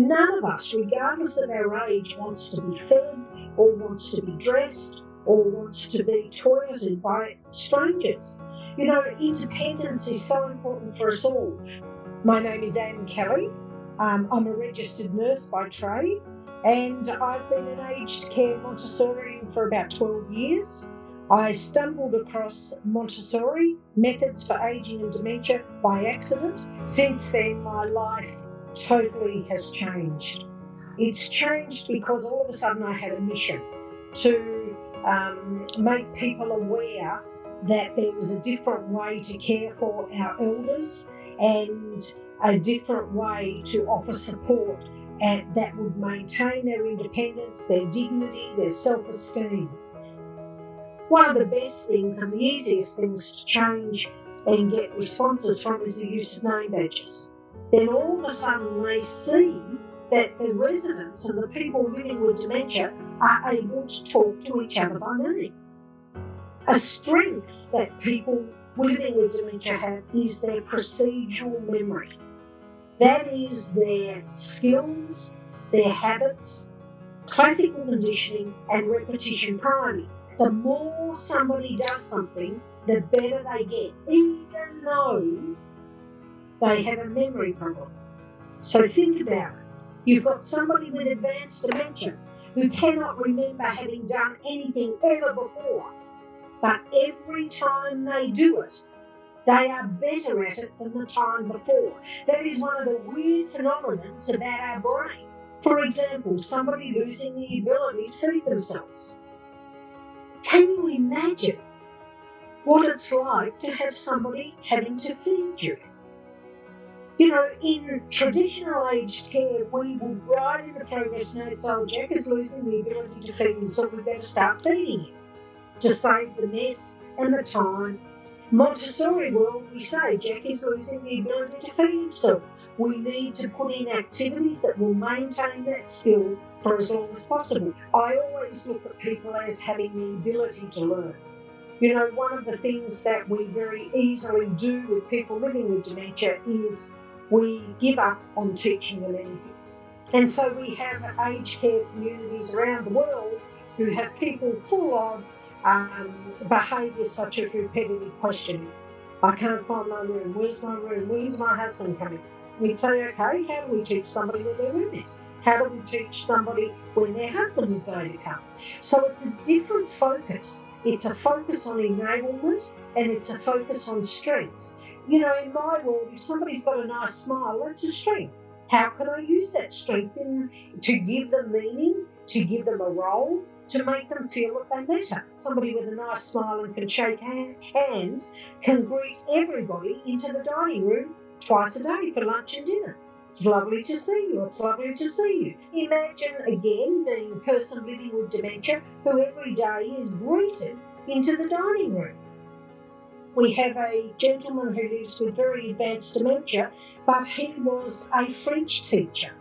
And none of us, regardless of our age, wants to be fed or wants to be dressed or wants to be toileted by strangers. You know, independence is so important for us all. My name is Anne Kelly. I'm a registered nurse by trade, and I've been an aged care Montessorian for about 12 years. I stumbled across Montessori methods for ageing and dementia by accident. Since then, my life totally has changed. It's changed because all of a sudden I had a mission to make people aware that there was a different way to care for our elders and a different way to offer support and that would maintain their independence, their dignity, their self-esteem. One of the best things and the easiest things to change and get responses from is the use of name badges. Then all of a sudden they see that the residents and the people living with dementia are able to talk to each other by name. A strength that people living with dementia have is their procedural memory. That is their skills, their habits, classical conditioning and repetition priming. The more somebody does something, the better they get, even though they have a memory problem. So think about it. You've got somebody with advanced dementia who cannot remember having done anything ever before, but every time they do it, they are better at it than the time before. That is one of the weird phenomena about our brain. For example, somebody losing the ability to feed themselves. Can you imagine what it's like to have somebody having to feed you? You know, in traditional aged care, we would write in the progress notes, oh, Jack is losing the ability to feed himself, we better start feeding him to save the mess and the time. Montessori world, we say Jack is losing the ability to feed himself. We need to put in activities that will maintain that skill for as long as possible. I always look at people as having the ability to learn. You know, one of the things that we very easily do with people living with dementia is we give up on teaching them anything. And so we have aged care communities around the world who have people full of behaviours such as repetitive questioning. I can't find my room. Where's my room? When's my husband coming? We'd say, okay, how do we teach somebody where their room is? How do we teach somebody when their husband is going to come? So it's a different focus. It's a focus on enablement and it's a focus on strengths. You know, in my world, if somebody's got a nice smile, that's a strength. How can I use that strength to give them meaning, to give them a role, to make them feel that they matter? Somebody with a nice smile and can shake hands can greet everybody into the dining room twice a day for lunch and dinner. It's lovely to see you. It's lovely to see you. Imagine, again, being a person living with dementia who every day is greeted into the dining room. We have a gentleman who lives with very advanced dementia, but he was a French teacher.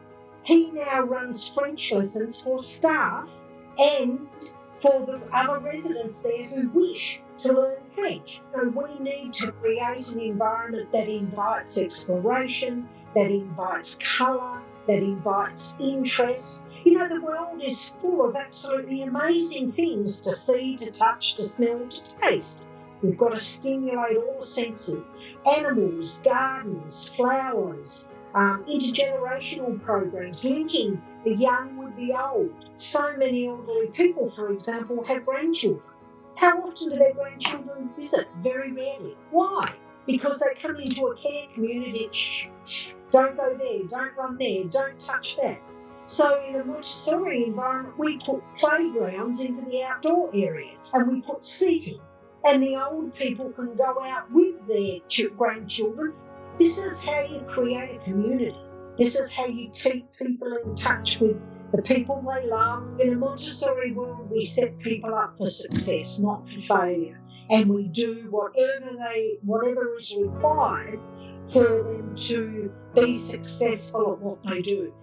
He now runs French lessons for staff and for the other residents there who wish to learn French. So we need to create an environment that invites exploration, that invites colour, that invites interest. You know, the world is full of absolutely amazing things to see, to touch, to smell, to taste. We've got to stimulate all the senses. Animals, gardens, flowers, intergenerational programs, linking the young with the old. So many elderly people, for example, have grandchildren. How often do their grandchildren visit? Very rarely. Why? Because they come into a care community, shh, don't go there, don't run there, don't touch that. So in a Montessori environment, we put playgrounds into the outdoor areas and we put seating. And the old people can go out with their grandchildren. This is how you create a community. This is how you keep people in touch with the people they love. In a Montessori world, we set people up for success, not for failure. And we do whatever is required for them to be successful at what they do.